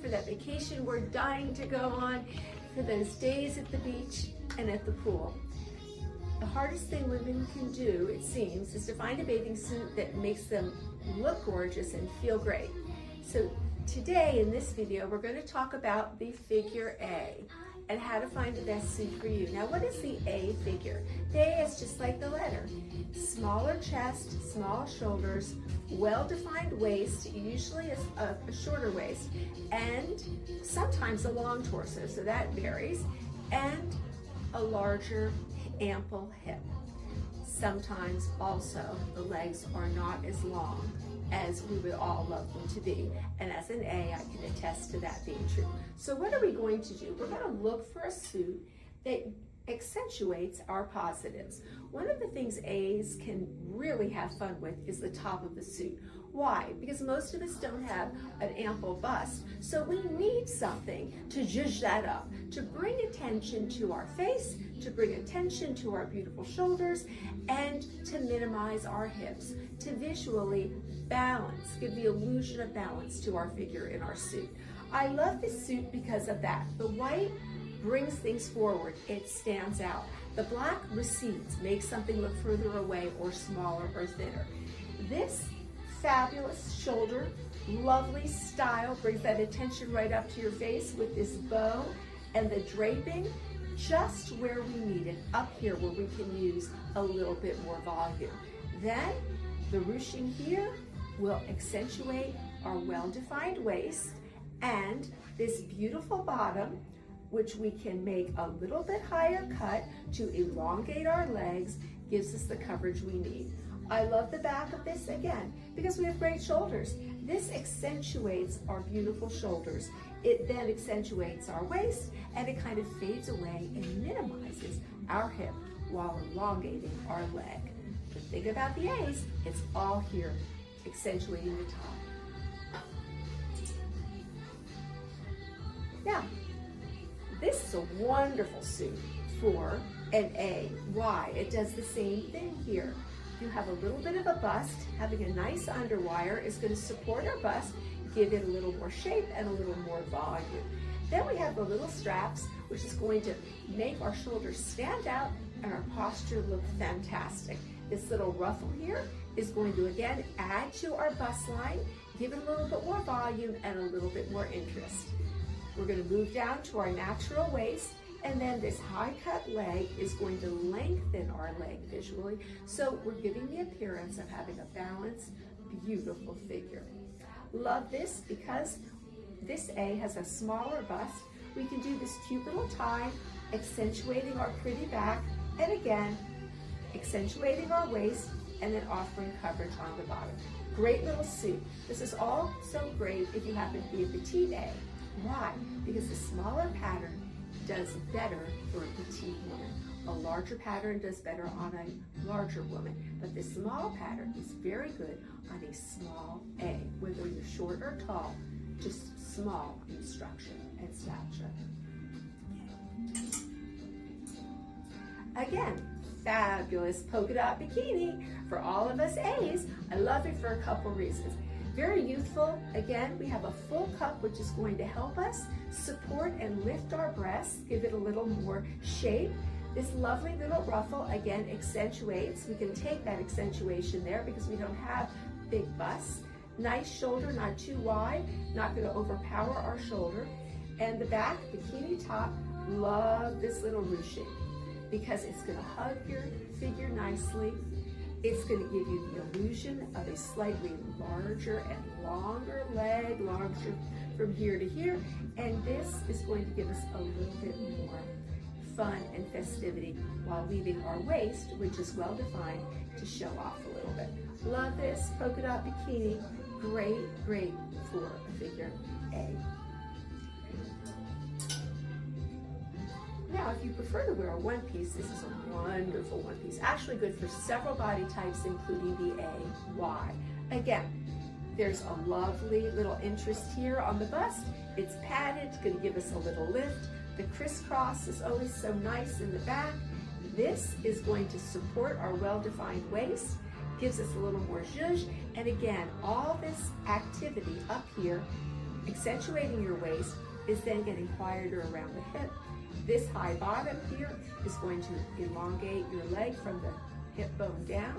for that vacation we're dying to go on, for those days at the beach and at the pool. The hardest thing women can do, it seems, is to find a bathing suit that makes them look gorgeous and feel great. So today in this video, we're going to talk about the figure A and how to find the best suit for you. Now, what is the A figure? The A is just like the letter. Smaller chest, small shoulders, well-defined waist, usually a shorter waist, and sometimes a long torso, so that varies, and a larger, ample hip. Sometimes also the legs are not as long as we would all love them to be. And as an A, I can attest to that being true. So what are we going to do? We're going to look for a suit that accentuates our positives. One of the things A's can really have fun with is the top of the suit. Why? Because most of us don't have an ample bust, so we need something to zhuzh that up, to bring attention to our face, to bring attention to our beautiful shoulders, and to minimize our hips, to visually balance, give the illusion of balance to our figure in our suit. I love this suit because of that. The white brings things forward, it stands out. The black recedes, makes something look further away or smaller or thinner. This fabulous shoulder, lovely style, brings that attention right up to your face with this bow and the draping just where we need it, up here where we can use a little bit more volume. Then the ruching here will accentuate our well-defined waist, and this beautiful bottom, which we can make a little bit higher cut to elongate our legs, gives us the coverage we need. I love the back of this again because we have great shoulders. This accentuates our beautiful shoulders. It then accentuates our waist, and it kind of fades away and minimizes our hip while elongating our leg. The thing about the A's, it's all here, accentuating the top. Now, this is a wonderful suit for an A. Why? It does the same thing here. You have a little bit of a bust. Having a nice underwire is going to support our bust, give it a little more shape and a little more volume. Then we have the little straps, which is going to make our shoulders stand out and our posture look fantastic. This little ruffle here is going to again add to our bust line, give it a little bit more volume and a little bit more interest. We're going to move down to our natural waist, and then this high cut leg is going to lengthen our leg visually, so we're giving the appearance of having a balanced, beautiful figure. Love this because this A has a smaller bust. We can do this cute little tie, accentuating our pretty back, and again, accentuating our waist, and then offering coverage on the bottom. Great little suit. This is also great if you happen to be a petite A. Why? Because the smaller pattern does better for a petite woman. A larger pattern does better on a larger woman, but this small pattern is very good on a small A, whether you're short or tall, just small in structure and stature. Again, fabulous polka dot bikini for all of us A's. I love it for a couple reasons. Very youthful. Again, we have a full cup, which is going to help us support and lift our breasts, give it a little more shape. This lovely little ruffle, again, accentuates. We can take that accentuation there because we don't have big busts. Nice shoulder, not too wide, not going to overpower our shoulder. And the back, bikini top, love this little ruching because it's going to hug your figure nicely. It's going to give you the illusion of a slightly larger and longer leg, longer from here to here, and this is going to give us a little bit more fun and festivity while leaving our waist, which is well defined, to show off a little bit. Love this polka dot bikini. Great, great for a figure A. Now, if you prefer to wear a one piece, this is a wonderful one piece. Actually good for several body types, including the A. Why? Again, there's a lovely little interest here on the bust. It's padded, it's going to give us a little lift. The crisscross is always so nice in the back. This is going to support our well-defined waist, gives us a little more zhuzh, and again, all this activity up here Accentuating your waist is then getting quieter around the hip. This high bottom here is going to elongate your leg from the hip bone down.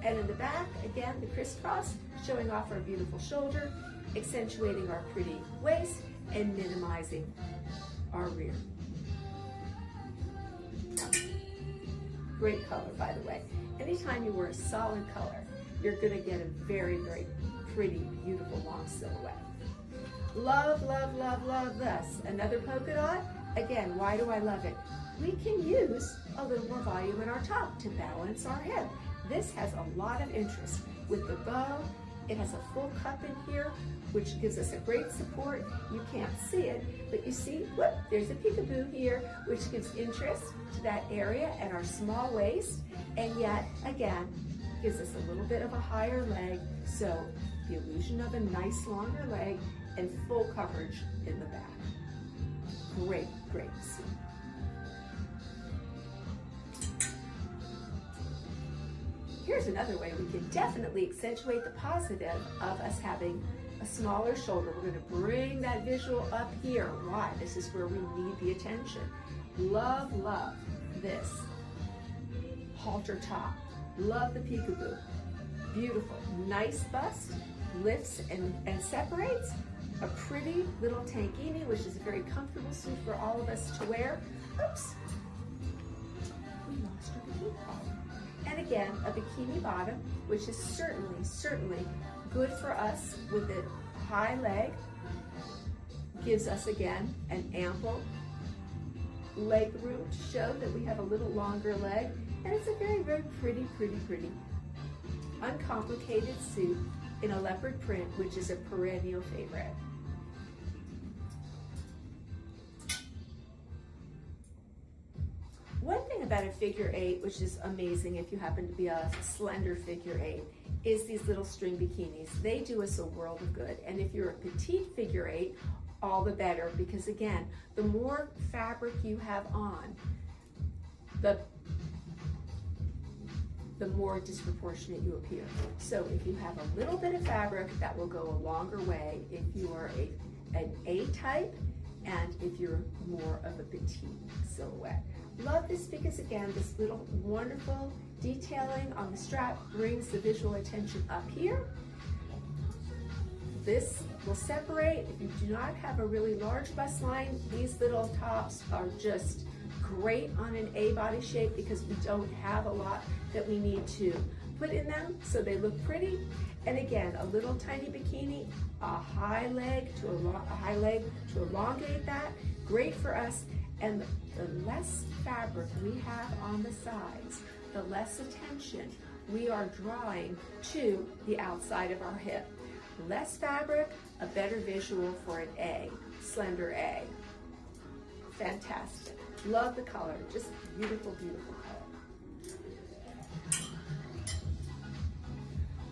And in the back, again, the crisscross, showing off our beautiful shoulder, accentuating our pretty waist, and minimizing our rear. Great color, by the way. Anytime you wear a solid color, you're gonna get a very, very pretty, beautiful long silhouette. Love, love, love, love this. Another polka dot. Again, why do I love it? We can use a little more volume in our top to balance our hip. This has a lot of interest with the bow. It has a full cup in here, which gives us a great support. You can't see it, but you see, whoop, there's a peekaboo here, which gives interest to that area and our small waist, and yet, again, gives us a little bit of a higher leg, so the illusion of a nice longer leg and full coverage in the back. Great, great suit. Here's another way we can definitely accentuate the positive of us having a smaller shoulder. We're going to bring that visual up here. Why? This is where we need the attention. Love, love this halter top. Love the peekaboo. Beautiful. Nice bust. Lifts and separates. A pretty little tankini, which is a very comfortable suit for all of us to wear. Oops. We lost our bikini bottom. And again, a bikini bottom, which is certainly good for us with a high leg. Gives us, again, an ample leg room to show that we have a little longer leg. And it's a very, very pretty, uncomplicated suit in a leopard print, which is a perennial favorite. One thing about a figure eight, which is amazing if you happen to be a slender figure eight, is these little string bikinis. They do us a world of good. And if you're a petite figure eight, all the better, because again, the more fabric you have on, the more disproportionate you appear. So if you have a little bit of fabric, that will go a longer way if you are an A type and if you're more of a petite silhouette. Love this because again, this little wonderful detailing on the strap brings the visual attention up here. This will separate. If you do not have a really large bust line, these little tops are just great on an A body shape because we don't have a lot that we need to put in them, so they look pretty. And again, a little tiny bikini, a high leg to elongate that, great for us. And the less fabric we have on the sides, the less attention we are drawing to the outside of our hip. Less fabric, a better visual for an A, slender A. Fantastic. Love the color, just beautiful, beautiful color.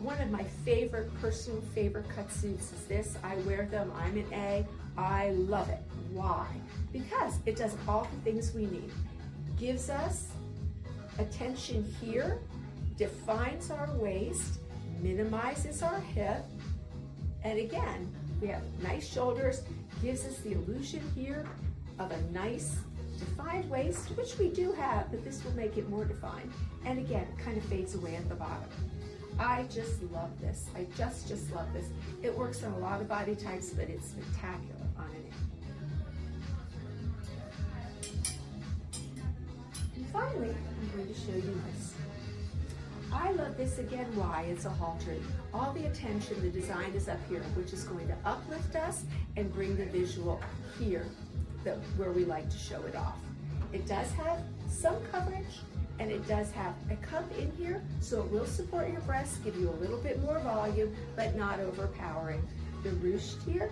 One of my personal favorite cut suits is this. I wear them, I'm an A. I love it. Why? Because it does all the things we need. Gives us attention here, defines our waist, minimizes our hip, and again, we have nice shoulders, gives us the illusion here of a nice defined waist, which we do have, but this will make it more defined. And again, it kind of fades away at the bottom. I just love this. I just love this. It works on a lot of body types, but it's spectacular on an A. And finally, I'm going to show you this. I love this again. Why? It's a halter. All the attention, the design is up here, which is going to uplift us and bring the visual here, where we like to show it off. It does have some coverage, and it does have a cup in here, so it will support your breasts, give you a little bit more volume, but not overpowering. The ruched here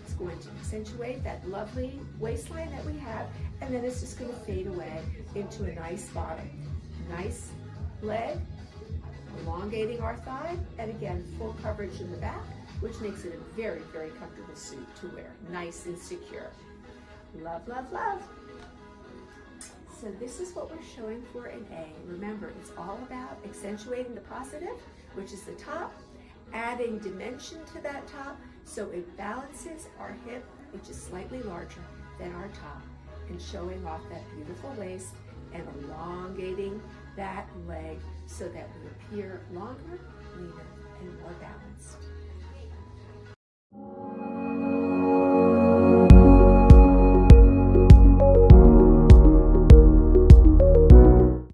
is going to accentuate that lovely waistline that we have, and then it's just going to fade away into a nice bottom. Nice leg, elongating our thigh, and again, full coverage in the back, which makes it a very, very comfortable suit to wear. Nice and secure. Love, love, love. So this is what we're showing for an A. Remember, it's all about accentuating the positive, which is the top, adding dimension to that top So it balances our hip, which is slightly larger than our top, and showing off that beautiful waist and elongating that leg so that we appear longer, leaner, and more balanced.